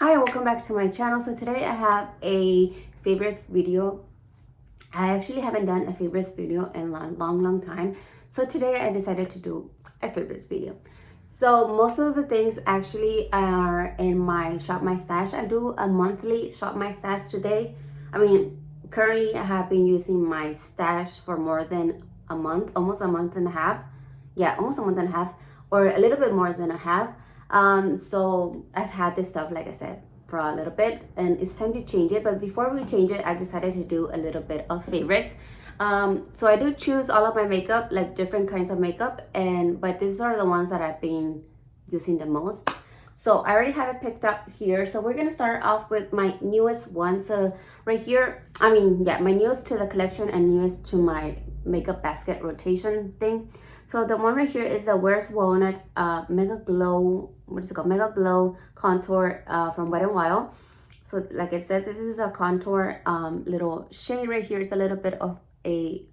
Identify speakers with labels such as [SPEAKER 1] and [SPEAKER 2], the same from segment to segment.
[SPEAKER 1] Hi, welcome back to my channel. So today I have a favorites video. I actually haven't done a favorites video in a long time. So today I decided to do a favorites video. So most of the things actually are in my Shop My Stash. I do a monthly Shop My Stash today. Currently I have been using my stash for more than a month, almost a month and a half. Yeah, almost a month and a half, or a little bit more than a half. So I've had this stuff, like I said, for a little bit, and it's time to change it. But before we change it, I decided to do a little bit of favorites. So I do choose all of my makeup, like different kinds of makeup, but these are the ones that I've been using the most. So I already have it picked up here. So we're gonna start off with my newest one. So right here, my newest to the collection and newest to my makeup basket rotation thing. So the one right here is the Where's Walnut Mega Glow, Mega Glow Contour from Wet n Wild. So like it says, this is a contour little shade right here. It's a little bit of a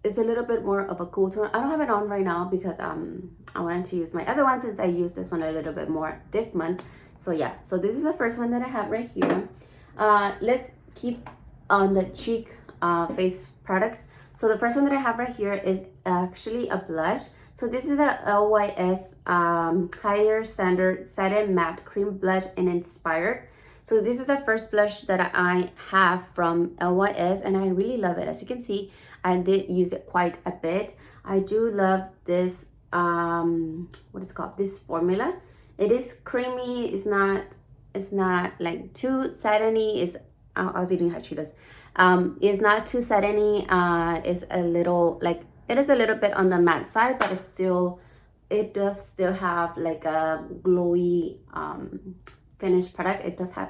[SPEAKER 1] it's a little bit more of a cool tone. I don't have it on right now because I wanted to use my other one since I used this one a little bit more this month. So yeah, so this is the first one that I have right here. Let's keep on the cheek face products. So the first one that I have right here is actually a blush. So this is a LYS Higher Standard Satin Matte Cream Blush in Inspired. So this is the first blush that I have from LYS, and I really love it. As you can see, I did use it quite a bit. I do love this, what is it called? This formula. It is creamy. It's not like too satiny. I was eating hot Cheetos. It's not too satiny. It's a little like, it is a little bit on the matte side, but it does still have like a glowy finished product. It does have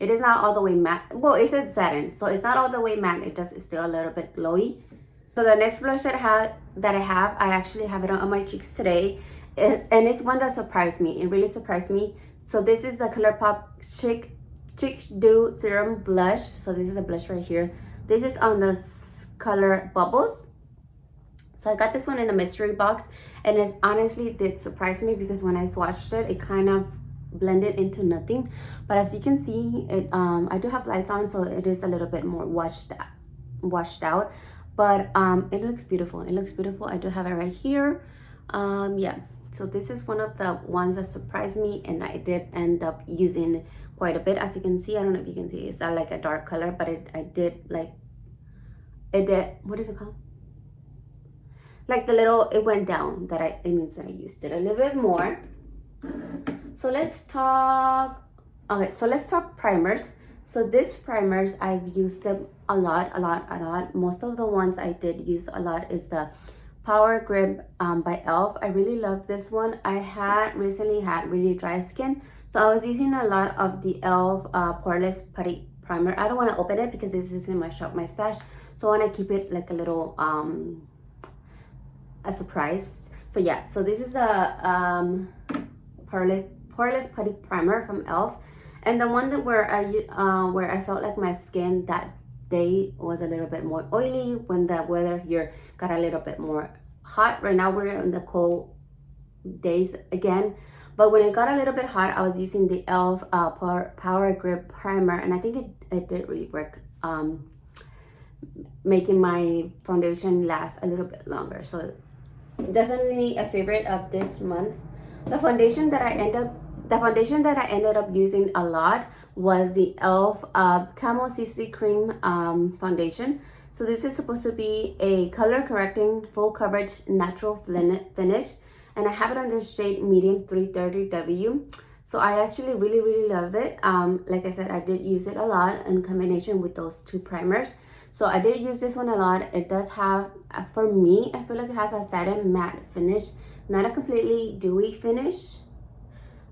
[SPEAKER 1] it is not all the way matte. Well, it says satin, so it's not all the way matte. It's still a little bit glowy. So the next blush that I actually have it on my cheeks today, and it's one that surprised me. It really surprised me. So this is the ColourPop Chic Dew Serum Blush. So this is a blush right here. This is on the color Bubbles. So I got this one in a mystery box, and it honestly did surprise me because when I swatched it, it kind of blended into nothing. But as you can see, I do have lights on, so it is a little bit more washed out. But it looks beautiful. I do have it right here. Yeah. So this is one of the ones that surprised me, and I did end up using quite a bit. As you can see, I don't know if you can see, it's not like a dark color, but it did, what is it called? Like it went down, it means that I used it a little bit more. So let's talk primers. So these primers, I've used them a lot. Most of the ones I did use a lot is the Power Grip by e.l.f. I really love this one. I had recently had really dry skin, so I was using a lot of the e.l.f. Poreless Putty Primer. I don't want to open it because this is in my Shop My Stash, so I want to keep it like a little a surprise. So yeah, so this is a Poreless Putty Primer from e.l.f. And the one that where I felt like my skin that day was a little bit more oily when the weather here got a little bit more hot. Right now we're in the cold days again, but when it got a little bit hot, I was using the e.l.f. Power Grip Primer, and I think it did really work, making my foundation last a little bit longer. So definitely a favorite of this month. The foundation that I ended up using a lot was the e.l.f. Camo CC Cream foundation. So this is supposed to be a color correcting full coverage natural finish, and I have it on the shade medium 330W. So I actually really love it. Like I said, I did use it a lot in combination with those two primers. So I did use this one a lot. It does have, for me, I feel like it has a satin matte finish, not a completely dewy finish,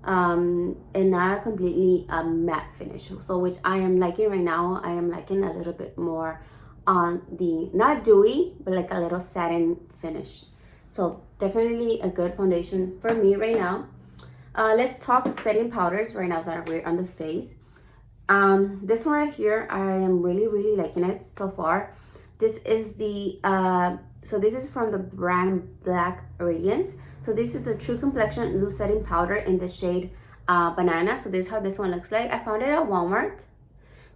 [SPEAKER 1] and not a completely matte finish. So which I am liking right now. I am liking a little bit more on the, not dewy, but like a little satin finish. So definitely a good foundation for me right now. Let's talk setting powders right now that we're on the face. This one right here, I am really liking it so far. This is the So this is from the brand Black Radiance. So this is a True Complexion Loose Setting Powder in the shade Banana. So this is how this one looks like. I found it at Walmart.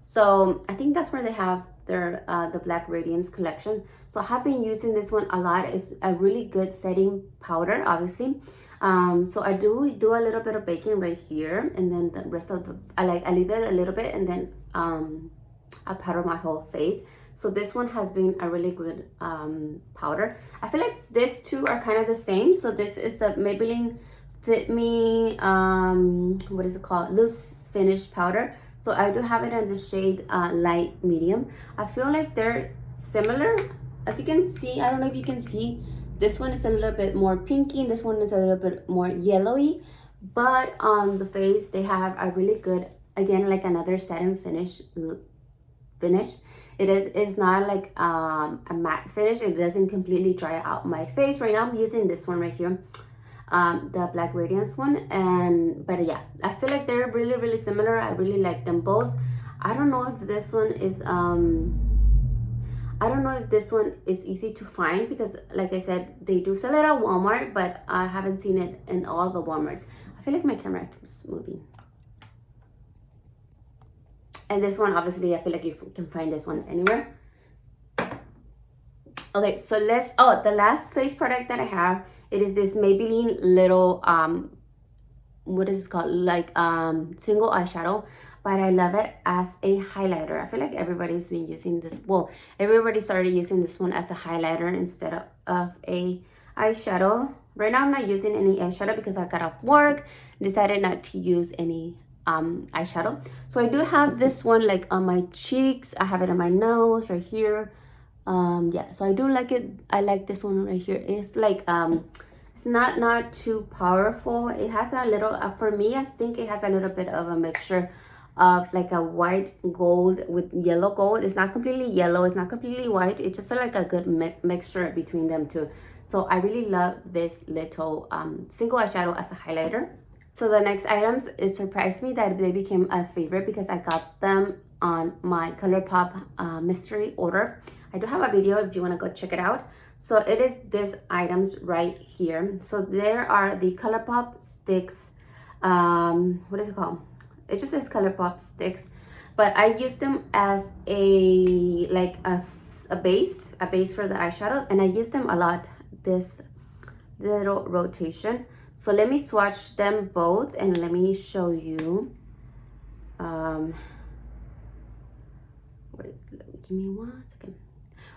[SPEAKER 1] So I think that's where they have their the Black Radiance collection. So I have been using this one a lot. It's a really good setting powder, obviously. So I do a little bit of baking right here, and then the rest of the I leave it a little bit, and then I powder my whole face. So this one has been a really good powder. I feel like these two are kind of the same. So this is the Maybelline Fit Me what is it called, loose finish powder. So I do have it in the shade light medium. I feel like they're similar. As you can see, I don't know if you can see, this one is a little bit more pinky and this one is a little bit more yellowy. But on the face, they have a really good, again, like another satin finish. It's not like a matte finish. It doesn't completely dry out my face. Right now I'm using this one right here, the Black Radiance one. But yeah, I feel like they're really similar. I really like them both. I don't know if this one is easy to find, because like I said, they do sell it at Walmart, but I haven't seen it in all the Walmarts. I feel like my camera keeps moving. And this one, obviously, I feel like you can find this one anywhere. Okay, so the last face product that I have, it is this Maybelline little, what is it called? Like, single eyeshadow. But I love it as a highlighter. I feel like everybody's been using this. Well, everybody started using this one as a highlighter instead of a eyeshadow. Right now, I'm not using any eyeshadow because I got off work, decided not to use any eyeshadow. So I do have this one like on my cheeks. I have it on my nose right here. Yeah, so I do like it. I like this one right here. It's like it's not too powerful. It has a little for me, I think it has a little bit of a mixture of like a white gold with yellow gold. It's not completely yellow, it's not completely white. It's just like a good mixture between them two. So I really love this little single eyeshadow as a highlighter. So the next items, it surprised me that they became a favorite because I got them on my ColourPop mystery order. I do have a video if you want to go check it out. So it is these items right here. So there are the ColourPop sticks. What is it called? It just says ColourPop sticks, but I use them as a base for the eyeshadows, and I use them a lot. This little rotation. So let me swatch them both and let me show you. Give me 1 second.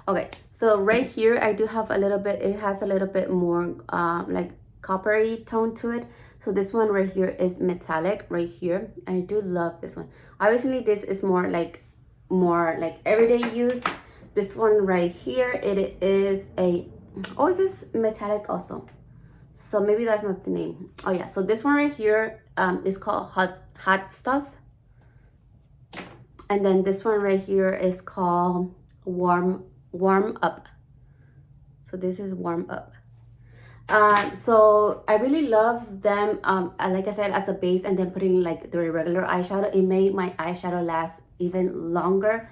[SPEAKER 1] Okay, so right here I do have a little bit. It has a little bit more like coppery tone to it. So this one right here is metallic right here. I do love this one. Obviously, this is more like everyday use. This one right here, it is a is this metallic also? So maybe that's not the name. Oh yeah, so this one right here is called Hot Stuff. And then this one right here is called Warm Up. So this is Warm Up. So I really love them, like I said, as a base, and then putting like the regular eyeshadow. It made my eyeshadow last even longer.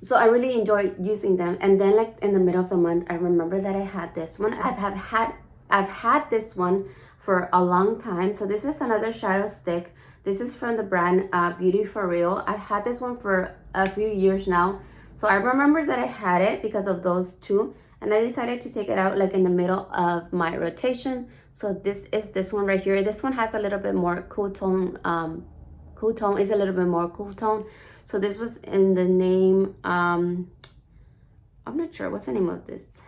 [SPEAKER 1] So I really enjoy using them. And then like in the middle of the month, I remember that I had this one. I've had this one for a long time. So this is another shadow stick. This is from the brand Beauty For Real. I've had this one for a few years now. So I remember that I had it because of those two. And I decided to take it out like in the middle of my rotation. So this is this one right here. This one has a little bit more cool tone. Is a little bit more cool tone. So this was in the name, I'm not sure what's the name of this.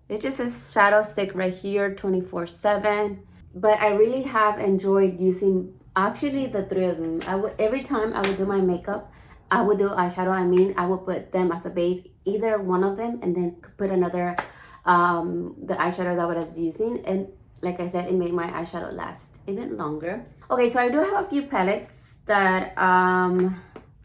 [SPEAKER 1] It just says shadow stick right here, 24/7. But I really have enjoyed using actually the three of them. Every time I would do my makeup, I would do eyeshadow. I would put them as a base, either one of them, and then put another, the eyeshadow that I was using. And like I said, it made my eyeshadow last even longer. Okay, so I do have a few palettes that I'm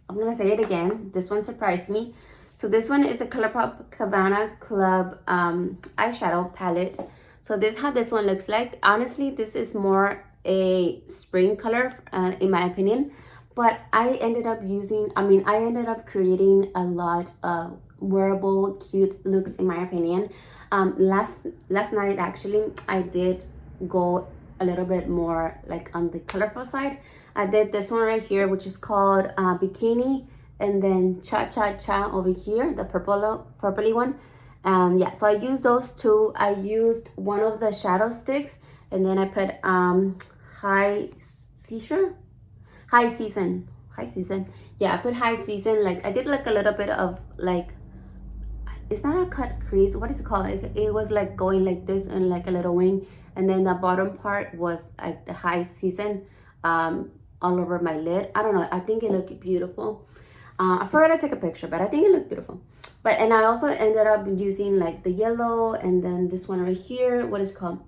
[SPEAKER 1] gonna say it again. This one surprised me. So this one is the ColourPop Cabana Club eyeshadow palette. So this is how this one looks like. Honestly, this is more a spring color in my opinion. But I ended up creating a lot of wearable cute looks in my opinion. Last night actually I did go a little bit more like on the colorful side. I did this one right here, which is called Bikini, and then Cha Cha Cha over here, the purpley one. Yeah, so I used those two. I used one of the shadow sticks, and then I put high season. Yeah, I put high season. Like I did like a little bit of like, it's not a cut crease, what is it called? It was like going like this and like a little wing, and then the bottom part was like the high season all over my lid. I don't know, I think it looked beautiful. I forgot to take a picture, but I think it looked beautiful. But and I also ended up using like the yellow, and then this one right here, what is it called?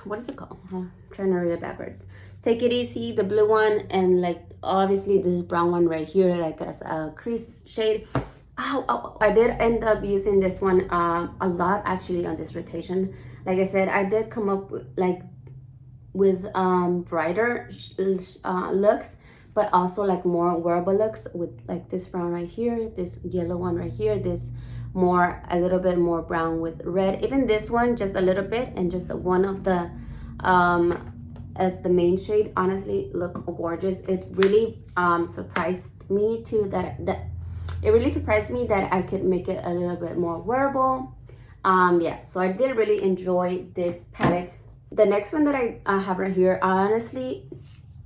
[SPEAKER 1] What is it called? I'm trying to read it backwards. Take It Easy, the blue one, and like obviously this brown one right here, like as a crease shade. I did end up using this one a lot actually on this rotation. Like I said, I did come up with brighter looks, but also like more wearable looks with like this brown right here, this yellow one right here, this a little bit more brown with red. Even this one, just a little bit, and just one of the as the main shade. Honestly, look gorgeous. It really surprised me too that I could make it a little bit more wearable. Yeah, so I did really enjoy this palette. The next one that I have right here, honestly,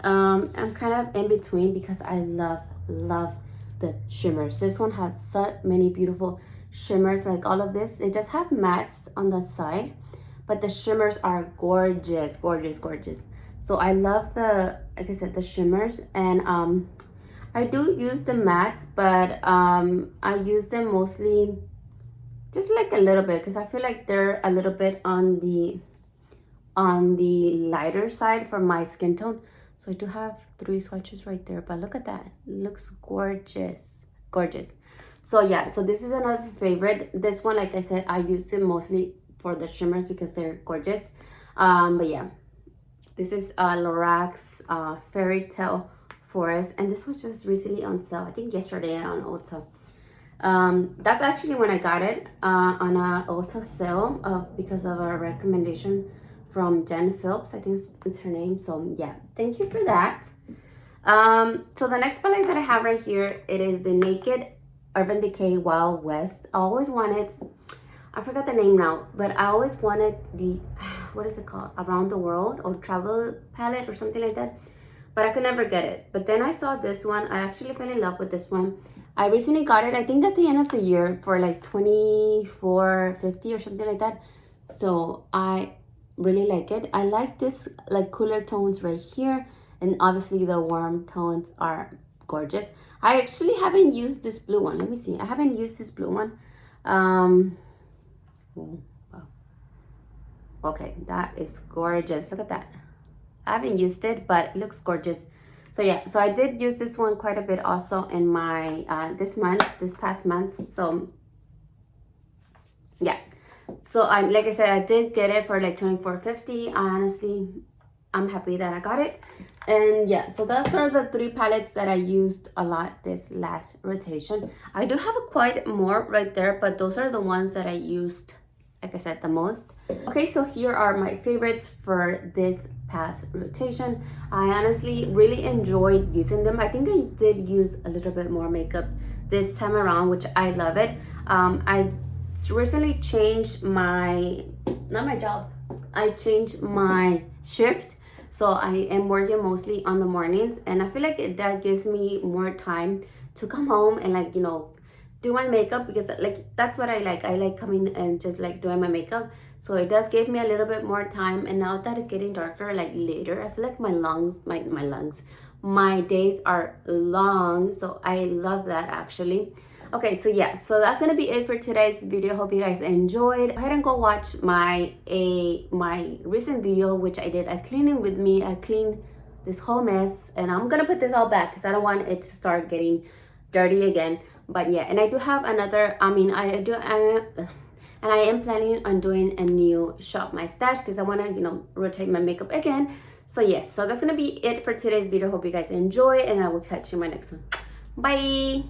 [SPEAKER 1] I'm kind of in between because I love the shimmers. This one has so many beautiful shimmers. Like all of this, they just have mattes on the side, but the shimmers are gorgeous. So I love like I said, the shimmers. And I do use the mattes, but I use them mostly just like a little bit, because I feel like they're a little bit on the lighter side for my skin tone. So I do have 3 swatches right there, but look at that. It looks gorgeous. So yeah, so this is another favorite. This one, like I said, I used it mostly for the shimmers because they're gorgeous. But yeah, this is Lorax Fairy Tale Forest, and this was just recently on sale. I think yesterday on Ulta. That's actually when I got it on a Ulta sale because of a recommendation from Jen Phillips, I think it's her name. So yeah, thank you for that. So the next palette that I have right here, it is the Naked Urban Decay Wild West. I always wanted, I forgot the name now, but I always wanted the, what is it called? Around the World or Travel palette or something like that, but I could never get it. But then I saw this one. I actually fell in love with this one. I recently got it, I think at the end of the year, for like $24.50 or something like that. So I really like it. I like this like cooler tones right here, and obviously the warm tones are gorgeous. I actually haven't used this blue one. Let me see. I haven't used this blue one. Oh, wow. Okay, that is gorgeous. Look at that. I haven't used it, but it looks gorgeous. So yeah, so I did use this one quite a bit also in my this past month. So yeah, so like I said, I did get it for like $24.50. Honestly, I'm happy that I got it. And yeah, so those are the 3 palettes that I used a lot this last rotation. I do have quite more right there, but those are the ones that I used, like I said, the most. Okay, so here are my favorites for this past rotation. I honestly really enjoyed using them. I think I did use a little bit more makeup this time around, which I love it. I've recently changed my, not my job, I changed my shift. So I am working mostly on the mornings, and I feel like that gives me more time to come home and like, you know, do my makeup, because like that's what I like. I like coming and just like doing my makeup. So it does give me a little bit more time. And now that it's getting darker, like later, I feel like my days are long. So I love that actually. Okay, so yeah, so that's gonna be it for today's video. Hope you guys enjoyed. Go ahead and go watch my recent video, which I did a cleaning with me. I cleaned this whole mess, and I'm gonna put this all back because I don't want it to start getting dirty again. But yeah, and I do have another, and I am planning on doing a new Shop My Stash because I want to, you know, rotate my makeup again. So yes, so that's gonna be it for today's video. Hope you guys enjoy, and I will catch you in my next one. Bye.